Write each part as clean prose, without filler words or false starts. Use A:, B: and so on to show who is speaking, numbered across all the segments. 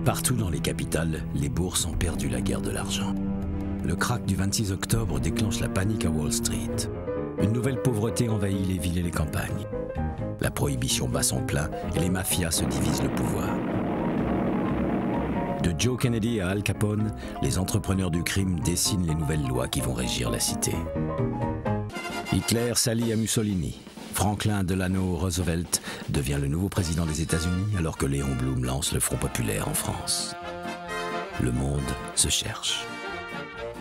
A: Partout dans les capitales, les bourses ont perdu la guerre de l'argent. Le krach du 26 octobre déclenche la panique à Wall Street. Une nouvelle pauvreté envahit les villes et les campagnes. La prohibition bat son plein et les mafias se divisent le pouvoir. De Joe Kennedy à Al Capone, les entrepreneurs du crime dessinent les nouvelles lois qui vont régir la cité. Hitler s'allie à Mussolini. Franklin Delano Roosevelt devient le nouveau président des États-Unis alors que Léon Blum lance le Front populaire en France. Le monde se cherche.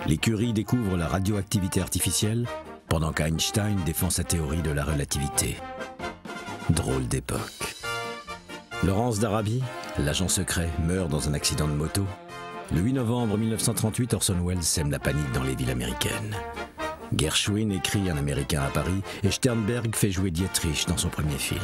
A: Les Curie découvrent la radioactivité artificielle pendant qu'Einstein défend sa théorie de la relativité. Drôle d'époque. Laurence d'Arabie, l'agent secret, meurt dans un accident de moto. Le 8 novembre 1938, Orson Welles sème la panique dans les villes américaines. Gershwin écrit Un Américain à Paris et Sternberg fait jouer Dietrich dans son premier film.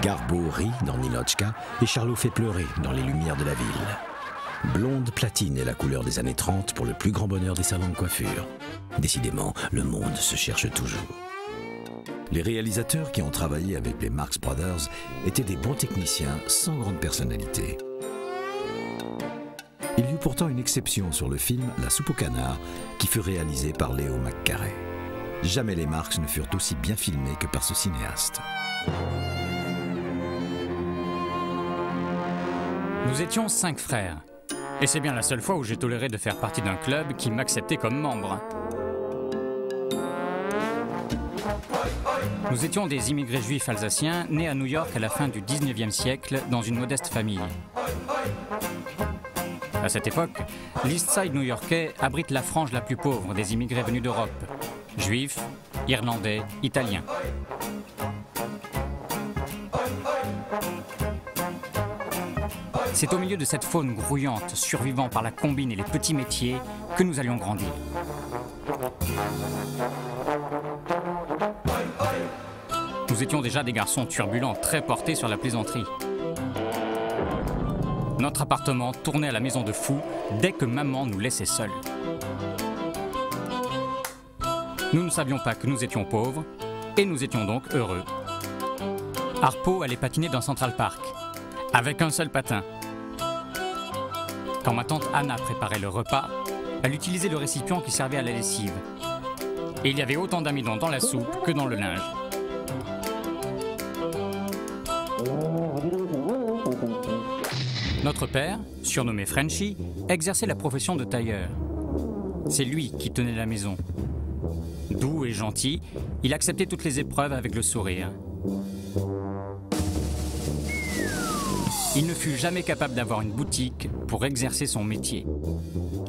A: Garbo rit dans Ninotchka et Charlot fait pleurer dans Les Lumières de la ville. Blonde platine est la couleur des années 30 pour le plus grand bonheur des salons de coiffure. Décidément, le monde se cherche toujours. Les réalisateurs qui ont travaillé avec les Marx Brothers étaient des bons techniciens sans grande personnalité. Il y eut pourtant une exception sur le film La soupe au canard qui fut réalisé par Léo McCarey. Jamais les Marx ne furent aussi bien filmés que par ce cinéaste.
B: Nous étions 5 frères. Et c'est bien la seule fois où j'ai toléré de faire partie d'un club qui m'acceptait comme membre. Nous étions des immigrés juifs alsaciens nés à New York à la fin du 19e siècle dans une modeste famille. À cette époque, l'East Side new-yorkais abrite la frange la plus pauvre des immigrés venus d'Europe. Juifs, Irlandais, Italiens. C'est au milieu de cette faune grouillante, survivant par la combine et les petits métiers, que nous allions grandir. Nous étions déjà des garçons turbulents, très portés sur la plaisanterie. Notre appartement tournait à la maison de fou dès que maman nous laissait seuls. Nous ne savions pas que nous étions pauvres, et nous étions donc heureux. Harpo allait patiner dans Central Park, avec un seul patin. Quand ma tante Anna préparait le repas, elle utilisait le récipient qui servait à la lessive. Et il y avait autant d'amidon dans la soupe que dans le linge. Notre père, surnommé Frenchy, exerçait la profession de tailleur. C'est lui qui tenait la maison. Doux et gentil, il acceptait toutes les épreuves avec le sourire. Il ne fut jamais capable d'avoir une boutique pour exercer son métier.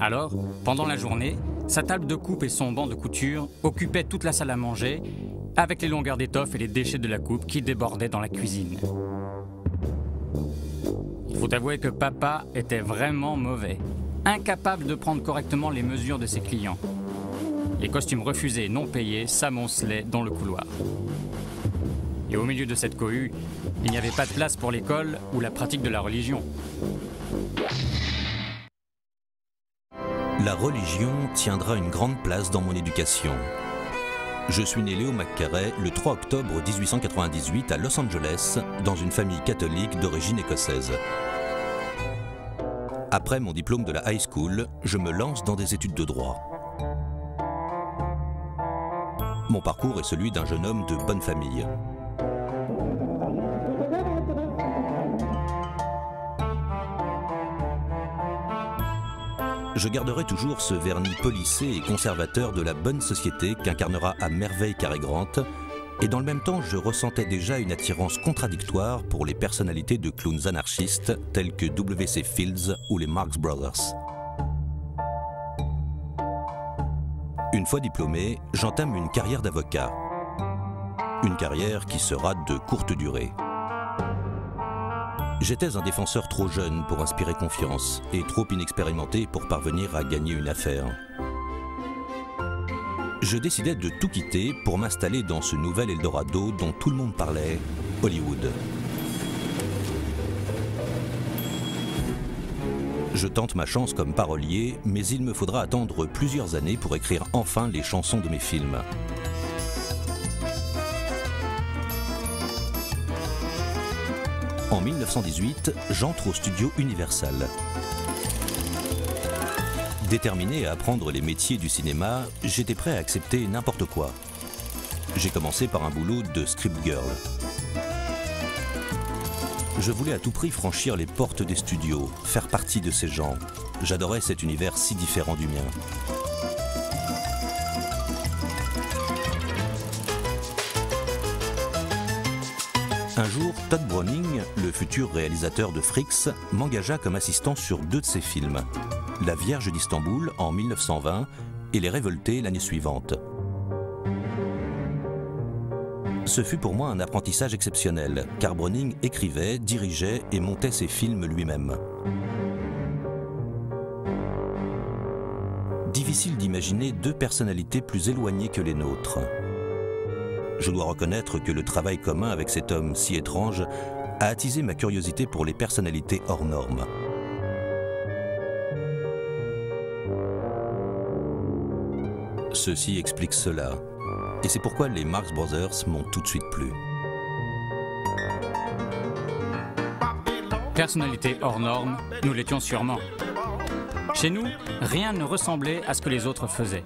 B: Alors, pendant la journée, sa table de coupe et son banc de couture occupaient toute la salle à manger, avec les longueurs d'étoffe et les déchets de la coupe qui débordaient dans la cuisine. Il faut avouer que papa était vraiment mauvais, incapable de prendre correctement les mesures de ses clients. Les costumes refusés, non payés, s'amoncelaient dans le couloir. Et au milieu de cette cohue, il n'y avait pas de place pour l'école ou la pratique de la religion.
C: La religion tiendra une grande place dans mon éducation. Je suis né Léo McCarey le 3 octobre 1898 à Los Angeles, dans une famille catholique d'origine écossaise. Après mon diplôme de la high school, je me lance dans des études de droit. Mon parcours est celui d'un jeune homme de bonne famille. Je garderai toujours ce vernis polissé et conservateur de la bonne société qu'incarnera à merveille Cary Grant, et dans le même temps je ressentais déjà une attirance contradictoire pour les personnalités de clowns anarchistes tels que W.C. Fields ou les Marx Brothers. Une fois diplômé, j'entame une carrière d'avocat. Une carrière qui sera de courte durée. J'étais un défenseur trop jeune pour inspirer confiance et trop inexpérimenté pour parvenir à gagner une affaire. Je décidai de tout quitter pour m'installer dans ce nouvel Eldorado dont tout le monde parlait, Hollywood. Je tente ma chance comme parolier, mais il me faudra attendre plusieurs années pour écrire enfin les chansons de mes films. En 1918, j'entre au studio Universal. Déterminé à apprendre les métiers du cinéma, j'étais prêt à accepter n'importe quoi. J'ai commencé par un boulot de script girl. Je voulais à tout prix franchir les portes des studios, faire partie de ces gens. J'adorais cet univers si différent du mien. Un jour, Todd Browning, le futur réalisateur de Freaks, m'engagea comme assistant sur 2 de ses films, La Vierge d'Istanbul en 1920 et Les Révoltés l'année suivante. Ce fut pour moi un apprentissage exceptionnel, car Browning écrivait, dirigeait et montait ses films lui-même. Difficile d'imaginer 2 personnalités plus éloignées que les nôtres. Je dois reconnaître que le travail commun avec cet homme si étrange a attisé ma curiosité pour les personnalités hors normes. Ceci explique cela, et c'est pourquoi les Marx Brothers m'ont tout de suite plu.
B: Personnalité hors norme, nous l'étions sûrement. Chez nous, rien ne ressemblait à ce que les autres faisaient.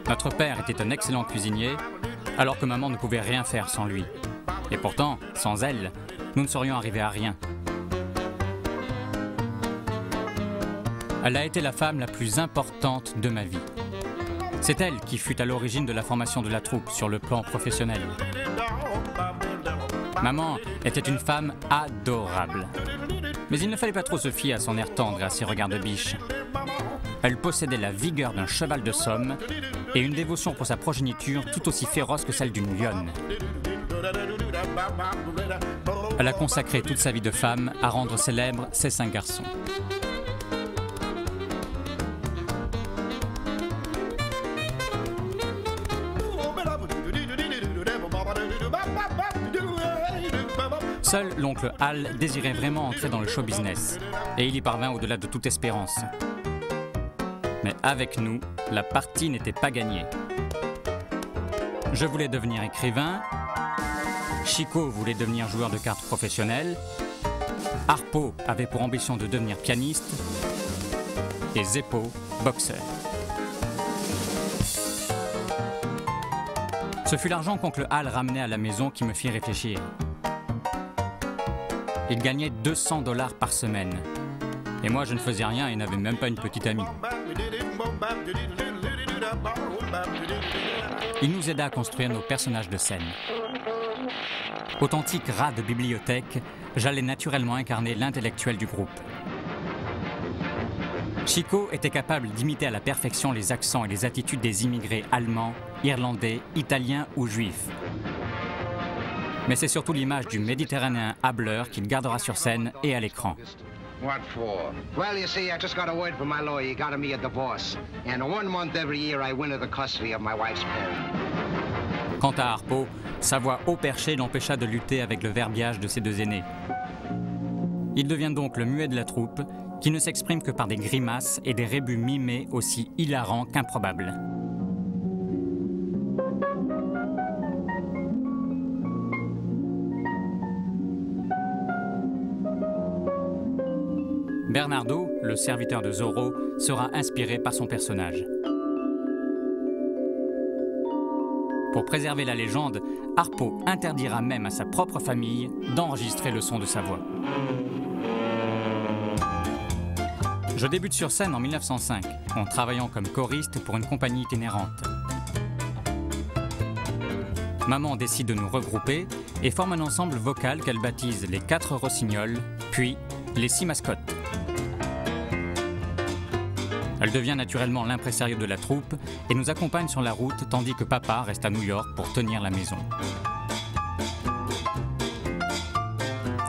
B: Notre père était un excellent cuisinier, alors que maman ne pouvait rien faire sans lui. Et pourtant, sans elle, nous ne serions arrivés à rien. Elle a été la femme la plus importante de ma vie. C'est elle qui fut à l'origine de la formation de la troupe sur le plan professionnel. Maman était une femme adorable. Mais il ne fallait pas trop se fier à son air tendre et à ses regards de biche. Elle possédait la vigueur d'un cheval de Somme et une dévotion pour sa progéniture tout aussi féroce que celle d'une lionne. Elle a consacré toute sa vie de femme à rendre célèbres ses 5 garçons. Seul l'oncle Hal désirait vraiment entrer dans le show business, et il y parvint au-delà de toute espérance. Mais avec nous, la partie n'était pas gagnée. Je voulais devenir écrivain, Chico voulait devenir joueur de cartes professionnel, Harpo avait pour ambition de devenir pianiste, et Zeppo, boxeur. Ce fut l'argent qu'oncle Hal ramenait à la maison qui me fit réfléchir. Il gagnait 200 $ par semaine. Et moi, je ne faisais rien et n'avais même pas une petite amie. Il nous aida à construire nos personnages de scène. Authentique rat de bibliothèque, j'allais naturellement incarner l'intellectuel du groupe. Chico était capable d'imiter à la perfection les accents et les attitudes des immigrés allemands, irlandais, italiens ou juifs. Mais c'est surtout l'image du Méditerranéen hâbleur qu'il gardera sur scène et à l'écran.
D: What for? Well, you see, I just got a word from my lawyer. He got me a divorce. And 1 month every year I win the custody of my wife's parents.
B: Quant à Harpo, sa voix haut perchée l'empêcha de lutter avec le verbiage de ses 2 aînés. Il devient donc le muet de la troupe, qui ne s'exprime que par des grimaces et des rébus mimés aussi hilarants qu'improbables. Bernardo, le serviteur de Zorro, sera inspiré par son personnage. Pour préserver la légende, Harpo interdira même à sa propre famille d'enregistrer le son de sa voix. Je débute sur scène en 1905, en travaillant comme choriste pour une compagnie itinérante. Maman décide de nous regrouper et forme un ensemble vocal qu'elle baptise les 4 Rossignols, puis les 6 Mascottes. Elle devient naturellement l'impresario de la troupe et nous accompagne sur la route tandis que papa reste à New York pour tenir la maison.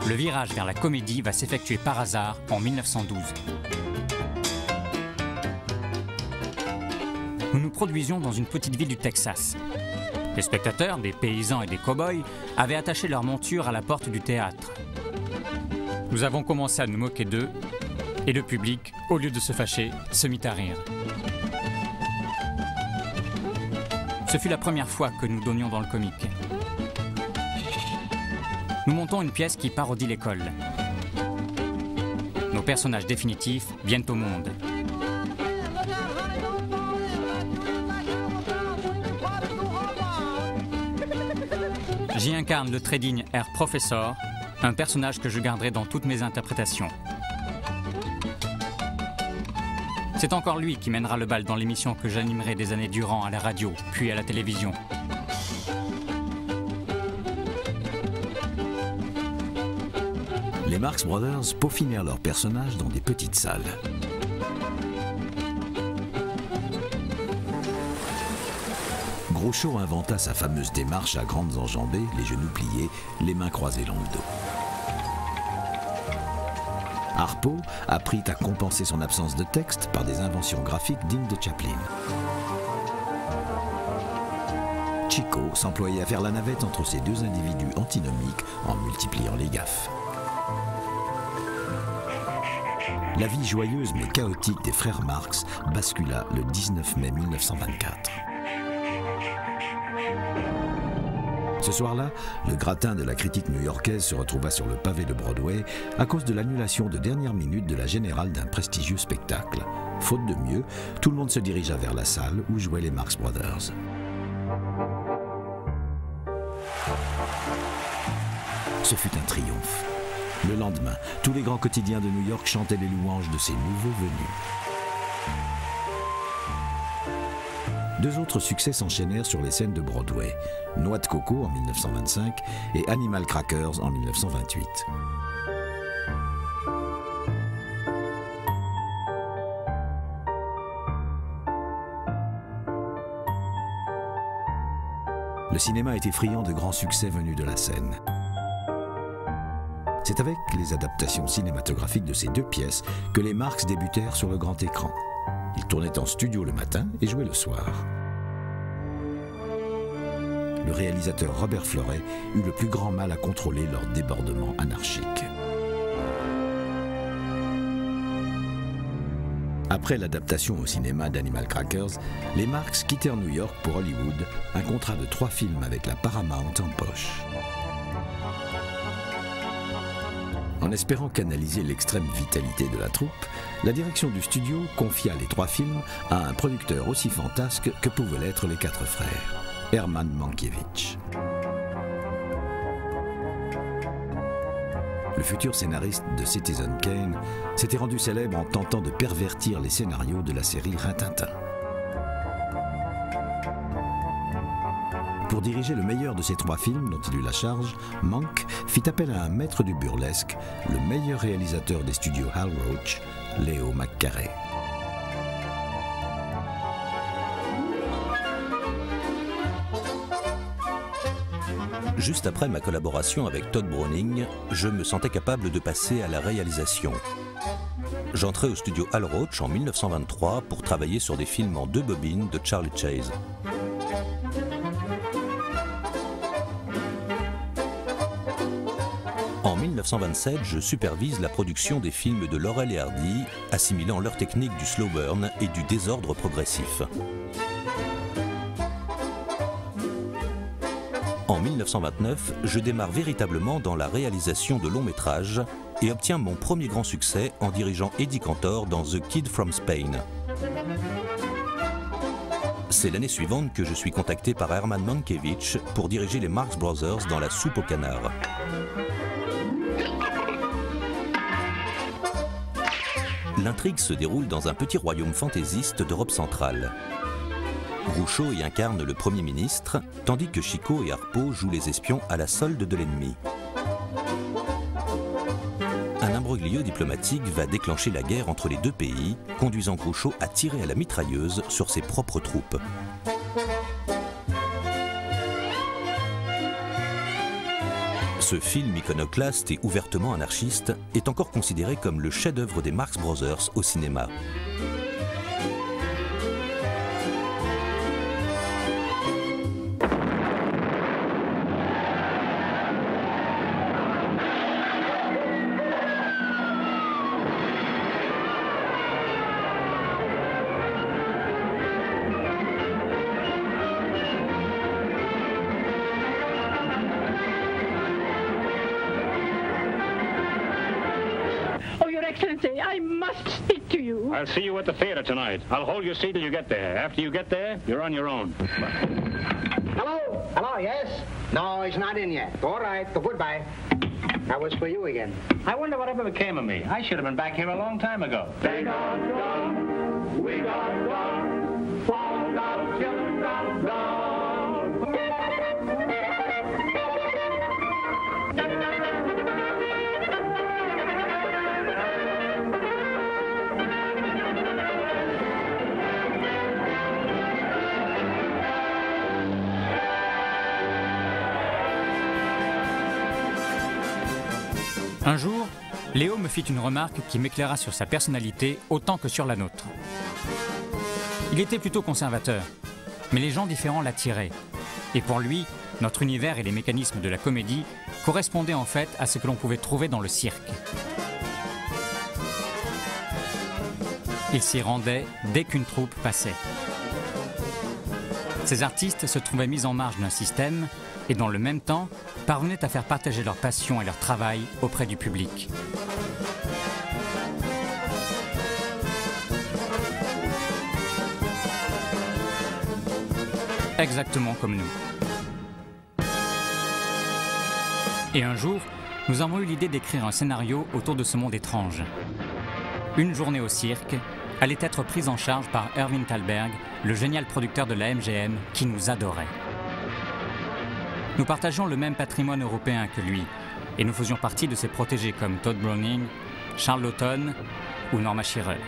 B: Le virage vers la comédie va s'effectuer par hasard en 1912. Nous nous produisions dans une petite ville du Texas. Les spectateurs, des paysans et des cow-boys, avaient attaché leur monture à la porte du théâtre. Nous avons commencé à nous moquer d'eux, et le public, au lieu de se fâcher, se mit à rire. Ce fut la première fois que nous donnions dans le comique. Nous montons une pièce qui parodie l'école. Nos personnages définitifs viennent au monde. J'y incarne le très digne Herr Professor, un personnage que je garderai dans toutes mes interprétations. C'est encore lui qui mènera le bal dans l'émission que j'animerai des années durant à la radio, puis à la télévision.
A: Les Marx Brothers peaufinèrent leurs personnages dans des petites salles. Groucho inventa sa fameuse démarche à grandes enjambées, les genoux pliés, les mains croisées dans le dos. Harpo apprit à compenser son absence de texte par des inventions graphiques dignes de Chaplin. Chico s'employait à faire la navette entre ces deux individus antinomiques en multipliant les gaffes. La vie joyeuse mais chaotique des frères Marx bascula le 19 mai 1924. Ce soir-là, le gratin de la critique new-yorkaise se retrouva sur le pavé de Broadway à cause de l'annulation de dernière minute de la générale d'un prestigieux spectacle. Faute de mieux, tout le monde se dirigea vers la salle où jouaient les Marx Brothers. Ce fut un triomphe. Le lendemain, tous les grands quotidiens de New York chantaient les louanges de ces nouveaux venus. Deux autres succès s'enchaînèrent sur les scènes de Broadway, Noix de coco en 1925 et Animal Crackers en 1928. Le cinéma était friand de grands succès venus de la scène. C'est avec les adaptations cinématographiques de ces deux pièces que les Marx débutèrent sur le grand écran. Ils tournaient en studio le matin et jouaient le soir. Le réalisateur Robert Fleuret eut le plus grand mal à contrôler leur débordement anarchique. Après l'adaptation au cinéma d'Animal Crackers, les Marx quittèrent New York pour Hollywood, un contrat de 3 films avec la Paramount en poche. En espérant canaliser l'extrême vitalité de la troupe, la direction du studio confia les 3 films à un producteur aussi fantasque que pouvaient l'être les 4 frères, Herman Mankiewicz. Le futur scénariste de Citizen Kane s'était rendu célèbre en tentant de pervertir les scénarios de la série Rintintin. Pour diriger le meilleur de ces 3 films dont il eut la charge, Mank fit appel à un maître du burlesque, le meilleur réalisateur des studios Hal Roach, Leo McCarey.
C: Juste après ma collaboration avec Todd Browning, je me sentais capable de passer à la réalisation. J'entrais au studio Hal Roach en 1923 pour travailler sur des films en 2 bobines de Charlie Chase. En 1927, je supervise la production des films de Laurel et Hardy, assimilant leur technique du slow burn et du désordre progressif. En 1929, je démarre véritablement dans la réalisation de longs métrages et obtiens mon premier grand succès en dirigeant Eddie Cantor dans The Kid from Spain. C'est l'année suivante que je suis contacté par Herman Mankiewicz pour diriger les Marx Brothers dans La soupe au canard. L'intrigue se déroule dans un petit royaume fantaisiste d'Europe centrale. Groucho y incarne le Premier ministre, tandis que Chico et Harpo jouent les espions à la solde de l'ennemi. Un imbroglio diplomatique va déclencher la guerre entre les deux pays, conduisant Groucho à tirer à la mitrailleuse sur ses propres troupes. Ce film iconoclaste et ouvertement anarchiste est encore considéré comme le chef-d'œuvre des Marx Brothers au cinéma.
E: Excellency, I must speak to you.
F: I'll see you at the theater tonight. I'll hold your seat till you get there. After you get there, you're on your own.
D: Hello? Hello, yes? No, he's not in yet. All right, well, goodbye. That was for you again.
F: I wonder whatever became of me. I should have been back here a long time ago.
G: They got gone, we got gone, falls out, children got gone.
B: Un jour, Léo me fit une remarque qui m'éclaira sur sa personnalité autant que sur la nôtre. Il était plutôt conservateur, mais les gens différents l'attiraient. Et pour lui, notre univers et les mécanismes de la comédie correspondaient en fait à ce que l'on pouvait trouver dans le cirque. Il s'y rendait dès qu'une troupe passait. Ces artistes se trouvaient mis en marge d'un système et dans le même temps parvenaient à faire partager leur passion et leur travail auprès du public. Exactement comme nous. Et un jour, nous avons eu l'idée d'écrire un scénario autour de ce monde étrange. Une journée au cirque allait être prise en charge par Irving Thalberg, le génial producteur de la MGM qui nous adorait. Nous partageons le même patrimoine européen que lui et nous faisions partie de ses protégés comme Todd Browning, Charles Laughton ou Norma Shearer.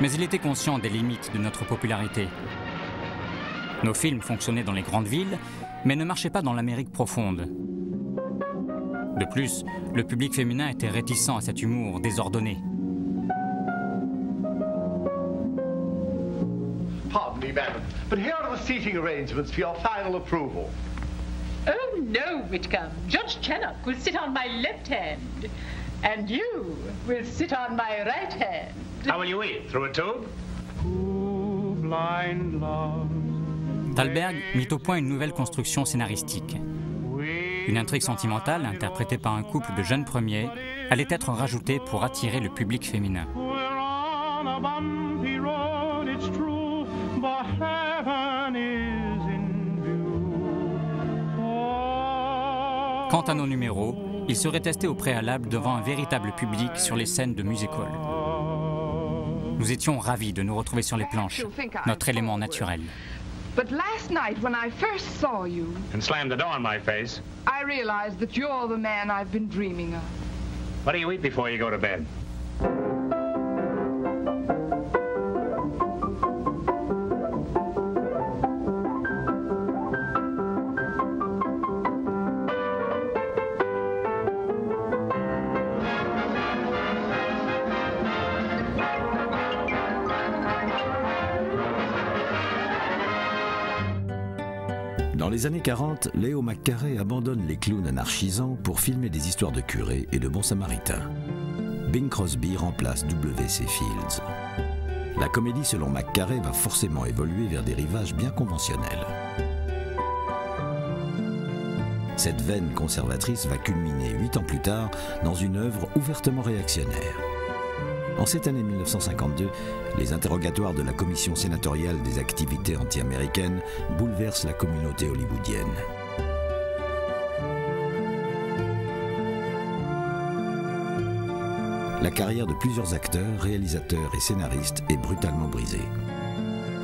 B: Mais il était conscient des limites de notre popularité. Nos films fonctionnaient dans les grandes villes, mais ne marchaient pas dans l'Amérique profonde. De plus, le public féminin était réticent à cet humour désordonné.
H: Pardon me, madam, but here are the seating arrangements for your final approval.
E: Oh, no, Whitcomb. Judge Chennock will sit on my left hand, and you will sit on my right hand.
F: How will you eat? Through a tube?
G: Blind love.
B: Thalberg mit au point une nouvelle construction scénaristique. Une intrigue sentimentale, interprétée par un couple de jeunes premiers, allait être rajoutée pour attirer le public féminin. Quant à nos numéros, ils seraient testés au préalable devant un véritable public sur les scènes de music-hall. Nous étions ravis de nous retrouver sur les planches, notre élément naturel.
I: But last night when I first saw you,
F: And slammed the door in my face.
I: I realized that you're the man I've been dreaming of.
F: What do you eat before you go to bed?
A: Dans les années 40, Léo McCarey abandonne les clowns anarchisants pour filmer des histoires de curés et de bons samaritains. Bing Crosby remplace W.C. Fields. La comédie, selon McCarey, va forcément évoluer vers des rivages bien conventionnels. Cette veine conservatrice va culminer 8 ans plus tard dans une œuvre ouvertement réactionnaire. En cette année 1952, les interrogatoires de la commission sénatoriale des activités anti-américaines bouleversent la communauté hollywoodienne. La carrière de plusieurs acteurs, réalisateurs et scénaristes est brutalement brisée.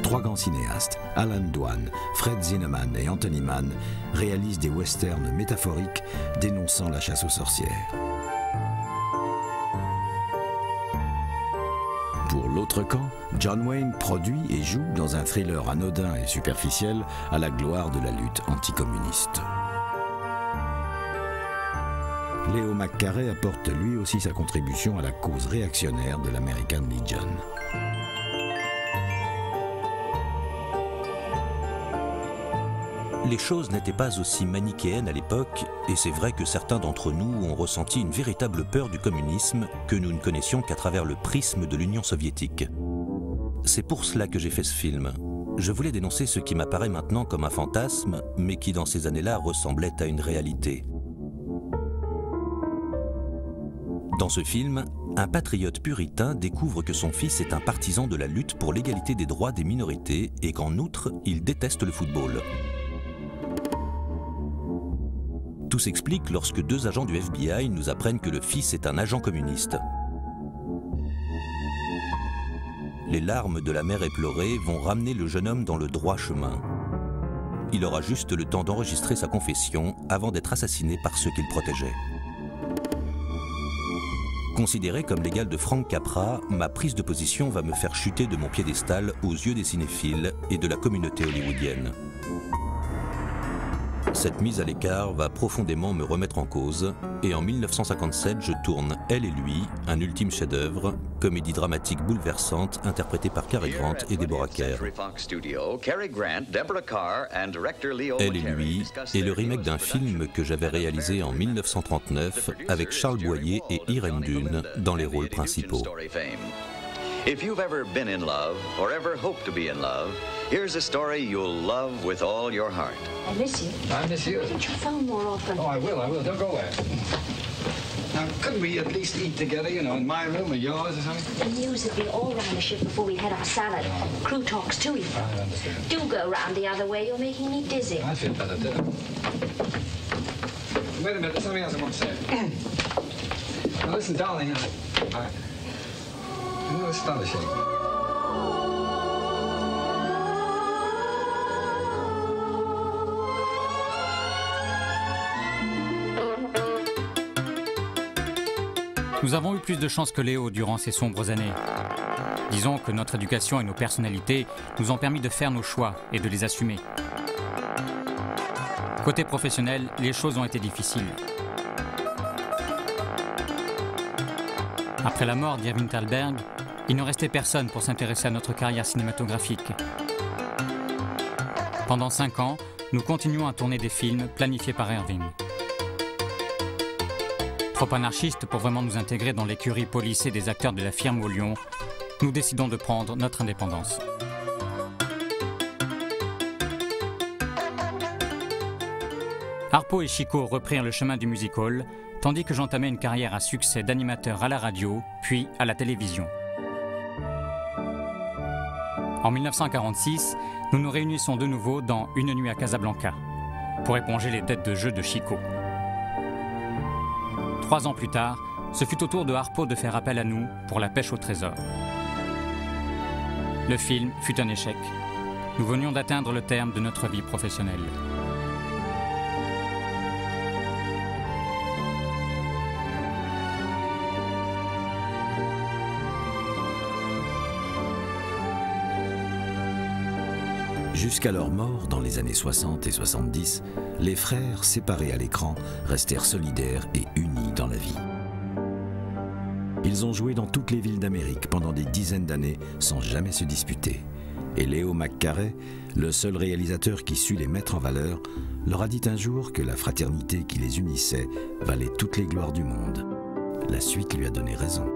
A: 3 grands cinéastes, Alan Dwan, Fred Zinnemann et Anthony Mann, réalisent des westerns métaphoriques dénonçant la chasse aux sorcières. Pour l'autre camp, John Wayne produit et joue dans un thriller anodin et superficiel à la gloire de la lutte anticommuniste. Léo McCarey apporte lui aussi sa contribution à la cause réactionnaire de l'American Legion.
C: Les choses n'étaient pas aussi manichéennes à l'époque, et c'est vrai que certains d'entre nous ont ressenti une véritable peur du communisme que nous ne connaissions qu'à travers le prisme de l'Union soviétique. C'est pour cela que j'ai fait ce film. Je voulais dénoncer ce qui m'apparaît maintenant comme un fantasme, mais qui dans ces années-là ressemblait à une réalité. Dans ce film, un patriote puritain découvre que son fils est un partisan de la lutte pour l'égalité des droits des minorités et qu'en outre, il déteste le football. Tout s'explique lorsque 2 agents du FBI nous apprennent que le fils est un agent communiste. Les larmes de la mère éplorée vont ramener le jeune homme dans le droit chemin. Il aura juste le temps d'enregistrer sa confession avant d'être assassiné par ceux qu'il protégeait. Considéré comme l'égal de Frank Capra, ma prise de position va me faire chuter de mon piédestal aux yeux des cinéphiles et de la communauté hollywoodienne. Cette mise à l'écart va profondément me remettre en cause et en 1957, je tourne Elle et lui, un ultime chef-d'œuvre, comédie dramatique bouleversante interprétée par Cary Grant et Deborah Kerr. Elle et lui est le remake d'un film que j'avais réalisé en 1939 avec Charles Boyer et Irene Dunne dans les rôles principaux.
J: If you've ever been in love or ever hope to be in love, here's a story you'll love with all your heart.
K: I miss you.
H: I miss you.
K: Why don't you phone more often?
H: Oh, I will. Don't go away. Now, couldn't we at least eat together, you know, in my room or yours or something?
K: The news would be all around the ship before we had our salad. Crew talks too, you know.
H: I understand.
K: Do go round the other way. You're making me dizzy.
H: I feel better, too. Wait a minute. There's something else I want to say. Now, listen, darling. You know, astonishing.
B: Nous avons eu plus de chance que Léo durant ces sombres années. Disons que notre éducation et nos personnalités nous ont permis de faire nos choix et de les assumer. Côté professionnel, les choses ont été difficiles. Après la mort d'Irving Thalberg, il ne restait personne pour s'intéresser à notre carrière cinématographique. Pendant 5 ans, nous continuons à tourner des films planifiés par Irving. Trop anarchistes pour vraiment nous intégrer dans l'écurie policée des acteurs de la firme au Lion, nous décidons de prendre notre indépendance. Harpo et Chico reprirent le chemin du music-hall, tandis que j'entamais une carrière à succès d'animateur à la radio, puis à la télévision. En 1946, nous nous réunissons de nouveau dans Une nuit à Casablanca, pour éponger les dettes de jeu de Chico. 3 ans plus tard, ce fut au tour de Harpo de faire appel à nous pour La pêche au trésor. Le film fut un échec. Nous venions d'atteindre le terme de notre vie professionnelle.
A: Jusqu'à leur mort, dans les années 60 et 70, les frères, séparés à l'écran, restèrent solidaires et unis dans la vie. Ils ont joué dans toutes les villes d'Amérique pendant des dizaines d'années sans jamais se disputer. Et Léo McCarey, le seul réalisateur qui sut les mettre en valeur, leur a dit un jour que la fraternité qui les unissait valait toutes les gloires du monde. La suite lui a donné raison.